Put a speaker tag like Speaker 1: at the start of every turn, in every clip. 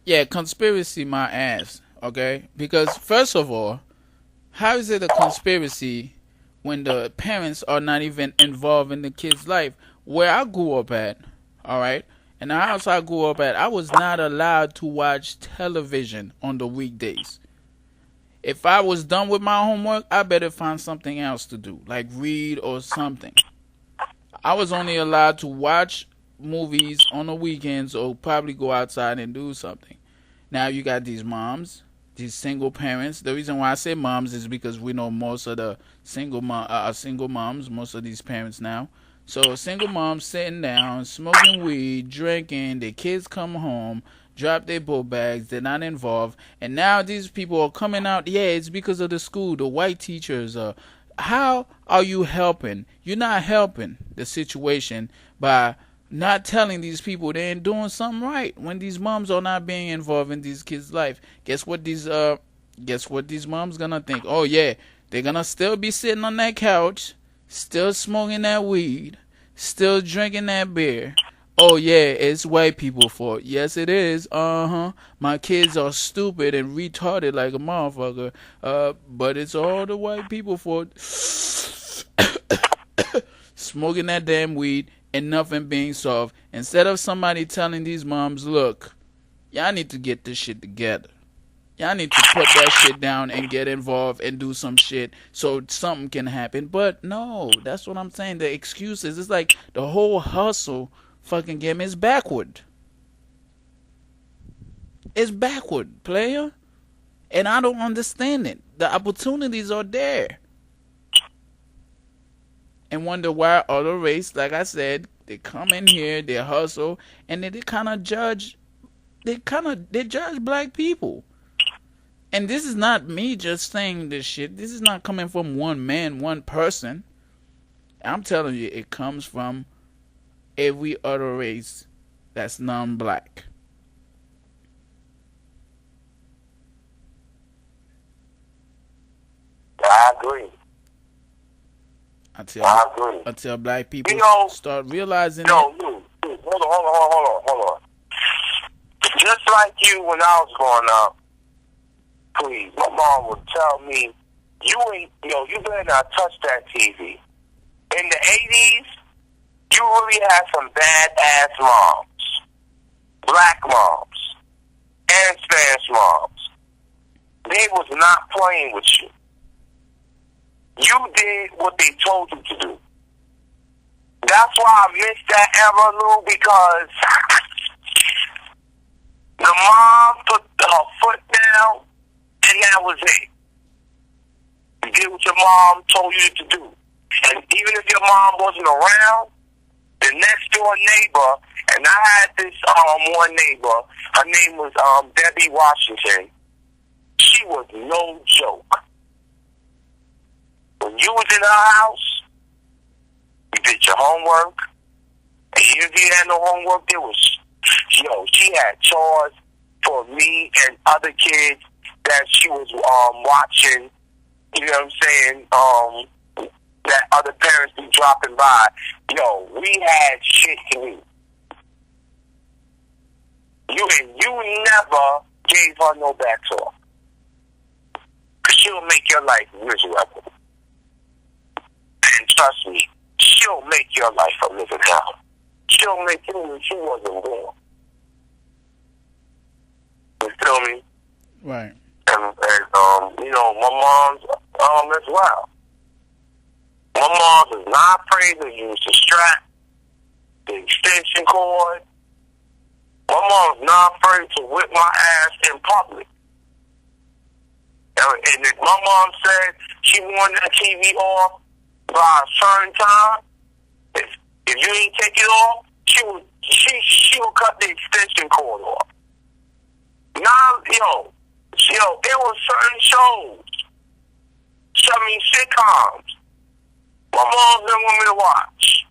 Speaker 1: Yeah, conspiracy my ass. Okay, because first of all, how is it a conspiracy when the parents are not even involved in the kid's life? Where I grew up at, all right, and the house I grew up at, I was not allowed to watch television on the weekdays. If I was done with my homework, I better find something else to do, like read or something. I was only allowed to watch movies on the weekends or probably go outside and do something. Now you got these moms, these single parents. The reason why I say moms is because we know most of the single moms, most of these parents now. So single moms sitting down, smoking weed, drinking. Their kids come home, drop their book bags. They're not involved, and now these people are coming out. Yeah, it's because of the school, the white teachers. How are you helping? You're not helping the situation by not telling these people they ain't doing something right when these moms are not being involved in these kids' life. Guess what these moms gonna think? Oh yeah, they're gonna still be sitting on that couch, still smoking that weed, still drinking that beer. Oh yeah, it's white people fault. Yes it is. Uh-huh. My kids are stupid and retarded like a motherfucker. But it's all the white people fault. Smoking that damn weed and nothing being solved. Instead of somebody telling these moms, look, y'all need to get this shit together. Y'all need to put that shit down and get involved and do some shit so something can happen. But no, that's what I'm saying. The excuses, it's like the whole hustle fucking game is backward. It's backward, player. And I don't understand it. The opportunities are there. And wonder why other race, like I said, they come in here, they hustle, and they kind of judge. They judge black people. And this is not me just saying this shit. This is not coming from one man, one person. I'm telling you, it comes from every other race that's non-black.
Speaker 2: I agree.
Speaker 1: Until
Speaker 2: I agree.
Speaker 1: until black people
Speaker 2: You know,
Speaker 1: start realizing it.
Speaker 2: no, hold on. Just like you when I was growing up, please, my mom would tell me, you better not touch that TV. In the 80s, you really had some bad-ass moms. Black moms. And Spanish moms. They was not playing with you. You did what they told you to do. That's why I miss that era, Lou, because the mom put her foot down, and that was it. You did what your mom told you to do. And even if your mom wasn't around, the next door neighbor, and I had this one neighbor, her name was Debbie Washington. She was no joke. When you was in her house, you did your homework, and even if you had no homework, she had chores for me and other kids that she was watching, you know what I'm saying, that other parents be dropping by. We had shit to do. You never gave her no back talk. Because she'll make your life miserable. And trust me, she'll make your life a living hell. She'll make you when she wasn't born. You feel me?
Speaker 1: Right.
Speaker 2: And my mom's as well. My mom is not afraid to use the strap, the extension cord. My mom's not afraid to whip my ass in public. And if my mom said she wanted that TV off by a certain time, if you ain't take it off, she will cut the extension cord off. Now, it was certain shows, sitcoms. My mom didn't want me to watch.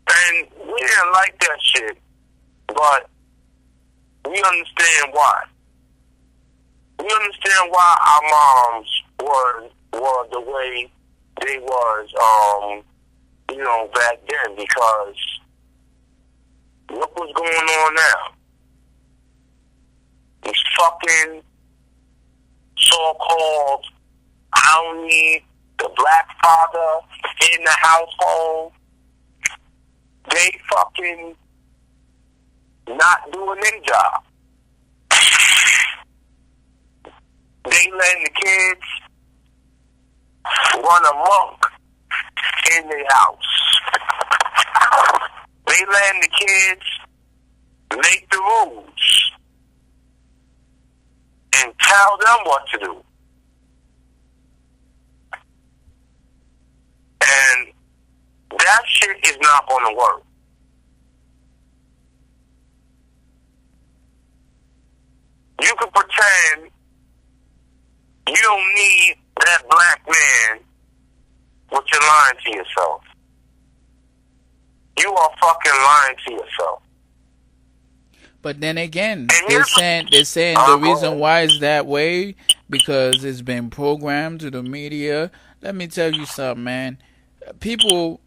Speaker 2: And we didn't like that shit, but we understand why. We understand why our moms were the way they was, back then, because look what's going on now. fucking so-called, I don't need the black father in the household. They fucking not doing their job. They letting the kids run amok in their house. They letting the kids make the rules and tell them what to do. And that shit is not going to work. You can pretend you don't need that black man, but you're lying to yourself. You are fucking lying to yourself.
Speaker 1: But then again, they're saying the reason why it's that way because it's been programmed to the media. Let me tell you something, man. People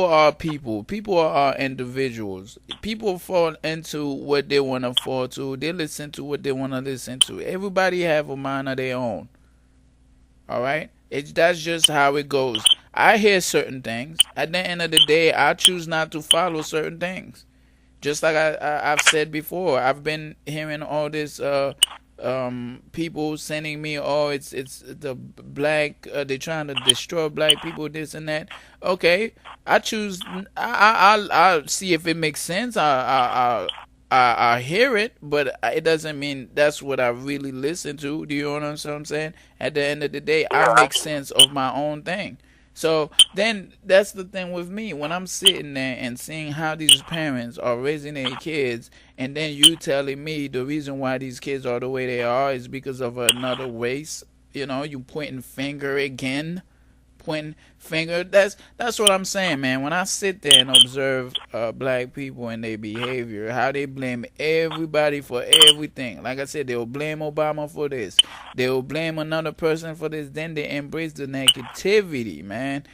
Speaker 1: are people. People are individuals. People fall into what they want to fall to. They listen to what they want to listen to. Everybody have a mind of their own. All right? That's just how it goes. I hear certain things. At the end of the day, I choose not to follow certain things. Just like I've said before, I've been hearing all this people sending me, oh, it's the black, they're trying to destroy black people, this and that. Okay, I choose. I'll see if it makes sense. I hear it, but it doesn't mean that's what I really listen to. Do you understand what I'm saying? At the end of the day, I make sense of my own thing. So then that's the thing with me. When I'm sitting there and seeing how these parents are raising their kids, and then you telling me the reason why these kids are the way they are is because of another race, you know, you pointing finger again. Pointing finger. That's what I'm saying, man. When I sit there and observe black people and their behavior, how they blame everybody for everything. Like I said, they'll blame Obama for this. They'll blame another person for this. Then they embrace the negativity, man.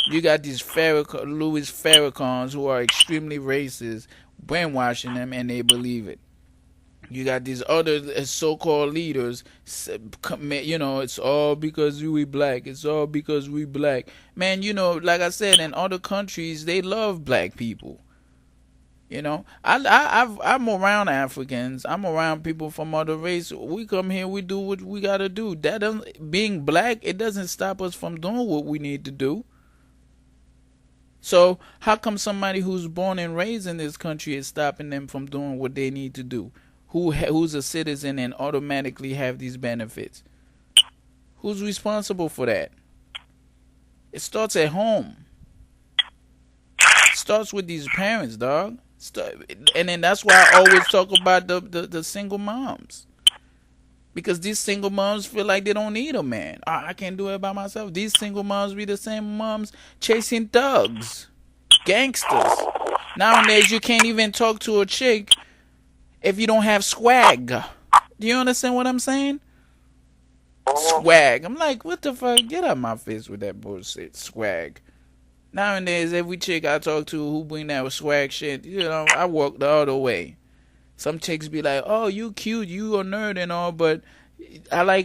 Speaker 1: You got these Louis Farrakhan's who are extremely racist, brainwashing them, and they believe it. You got these other so-called leaders, you know, it's all because we black. It's all because we black. Man, you know, like I said, in other countries, they love black people. You know, I'm around Africans. I'm around people from other race. We come here, we do what we got to do. That doesn't, being black, it doesn't stop us from doing what we need to do. So how come somebody who's born and raised in this country is stopping them from doing what they need to do? Who's a citizen and automatically have these benefits? Who's responsible for that? It starts at home. It starts with these parents, dog. And then that's why I always talk about the single moms. Because these single moms feel like they don't need a man. I can't do it by myself. These single moms be the same moms chasing thugs, gangsters. Nowadays, you can't even talk to a chick if you don't have swag. Do you understand what I'm saying? Swag. I'm like, what the fuck? Get out my face with that bullshit. Swag. Nowadays, every chick I talk to who bring that swag shit, you know, I walk the other way. Some chicks be like, oh, you cute, you a nerd and all, but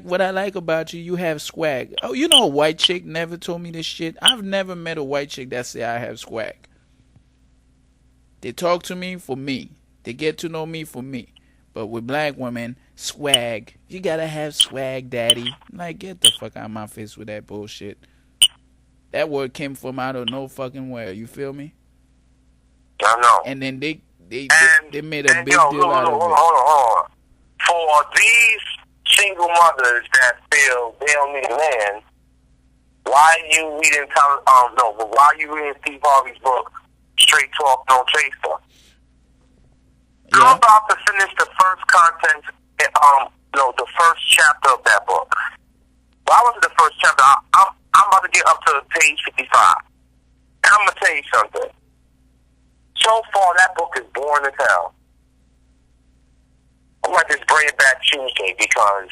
Speaker 1: what I like about you, you have swag. Oh, you know a white chick never told me this shit? I've never met a white chick that say I have swag. They talk to me for me. They get to know me for me. But with black women, swag. You gotta have swag, daddy. Like, get the fuck out of my face with that bullshit. That word came from out of no fucking where. You feel me?
Speaker 2: I know.
Speaker 1: And then they made a big deal out of it.
Speaker 2: Hold on. For these single mothers that feel they don't need a man, why are you reading why are you reading Steve Harvey's book, Straight Talk, No Chaser? Yeah. I'm about to finish the first content, the first chapter of that book. Well, I wasn't the first chapter. I'm about to get up to page 55. And I'm going to tell you something. So far, that book is boring as hell. I might just bring it back Tuesday because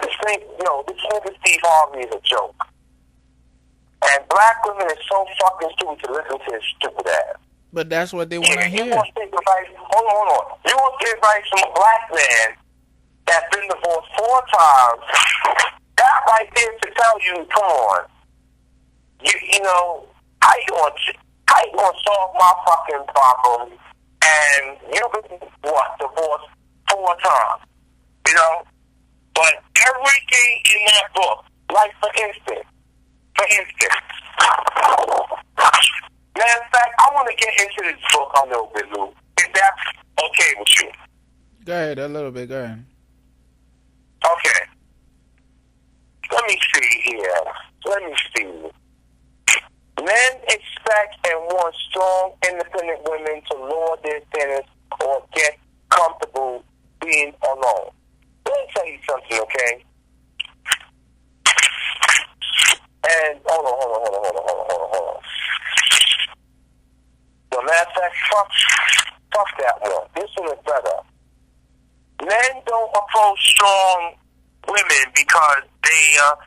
Speaker 2: this nigga Steve Harvey is a joke. And black women is so fucking stupid to listen to his stupid ass.
Speaker 1: But that's what they want to hear.
Speaker 2: He wants to think of advice. Hold on. You want to get advice from a black man that's been divorced 4 times. That right there to tell you, come on. You know, how you gonna solve my fucking problem? And you've been divorced 4 times. You know, but everything in that book, like for instance. Matter of fact, I want to get into this book a little bit, Lou. If that's okay with you.
Speaker 1: Go ahead, a little bit. Go ahead.
Speaker 2: Okay. Let me see here. Men expect and want strong, independent women to lower their standards or get comfortable being alone. Let me tell you something, okay? And hold on. So matter of fact, fuck that one. This one is better. Men don't approach strong women because they are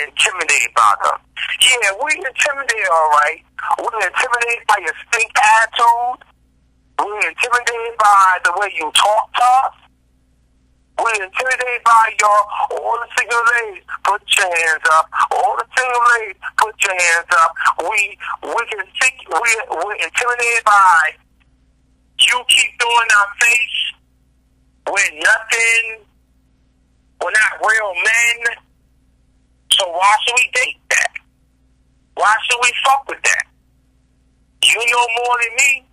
Speaker 2: intimidated by them. Yeah, we intimidated, all right. We're intimidated by your stink attitude. We're intimidated by the way you talk to us. We're intimidated by all the single ladies, put your hands up. All the single ladies, put your hands up. We're intimidated by you keep throwing our face. We're nothing. We're not real men. So why should we date that? Why should we fuck with that? You know more than me.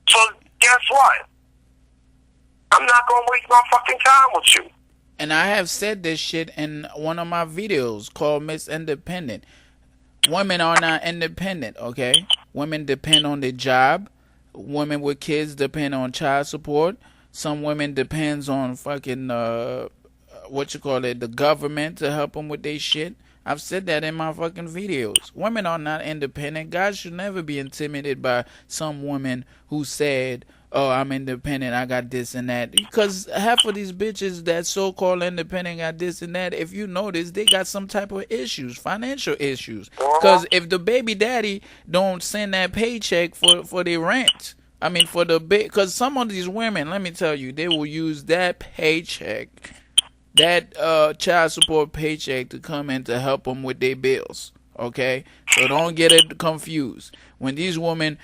Speaker 2: So guess what? I'm not going to waste my fucking time with you.
Speaker 1: And I have said this shit in one of my videos called Miss Independent. Women are not independent, okay? Women depend on their job. Women with kids depend on child support. Some women depends on fucking, the government to help them with their shit. I've said that in my fucking videos. Women are not independent. Guys should never be intimidated by some woman who said, oh, I'm independent, I got this and that. Because half of these bitches that so-called independent got this and that, if you notice, they got some type of issues, financial issues. Because if the baby daddy don't send that paycheck for their rent, because some of these women, let me tell you, they will use that paycheck, that child support paycheck to come in to help them with their bills. Okay, so don't get it confused. When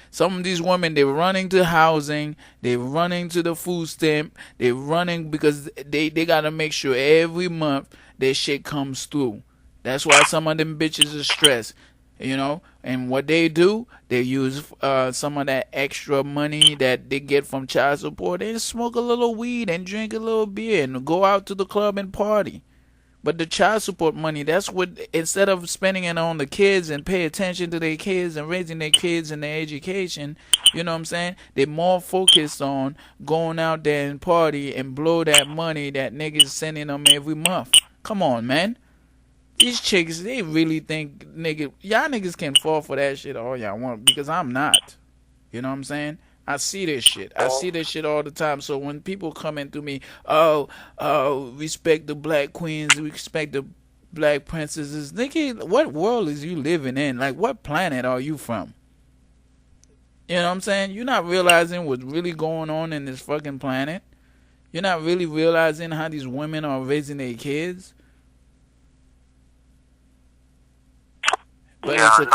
Speaker 1: some of these women, they're running to housing, they're running to the food stamp, they're running because they gotta make sure every month their shit comes through. That's why some of them bitches are stressed, you know. And what they do, they use some of that extra money that they get from child support and smoke a little weed and drink a little beer and go out to the club and party. But the child support money, that's what, instead of spending it on the kids and pay attention to their kids and raising their kids and their education, you know what I'm saying? They're more focused on going out there and party and blow that money that niggas sending them every month. Come on, man. These chicks, they really think, y'all niggas can fall for that shit all y'all want, because I'm not. You know what I'm saying? I see this shit. I see this shit all the time. So when people come in through me, respect the black queens, respect the black princesses. Nigga, what world is you living in? Like, what planet are you from? You know what I'm saying? You're not realizing what's really going on in this fucking planet. You're not really realizing how these women are raising their kids. But yeah, it's a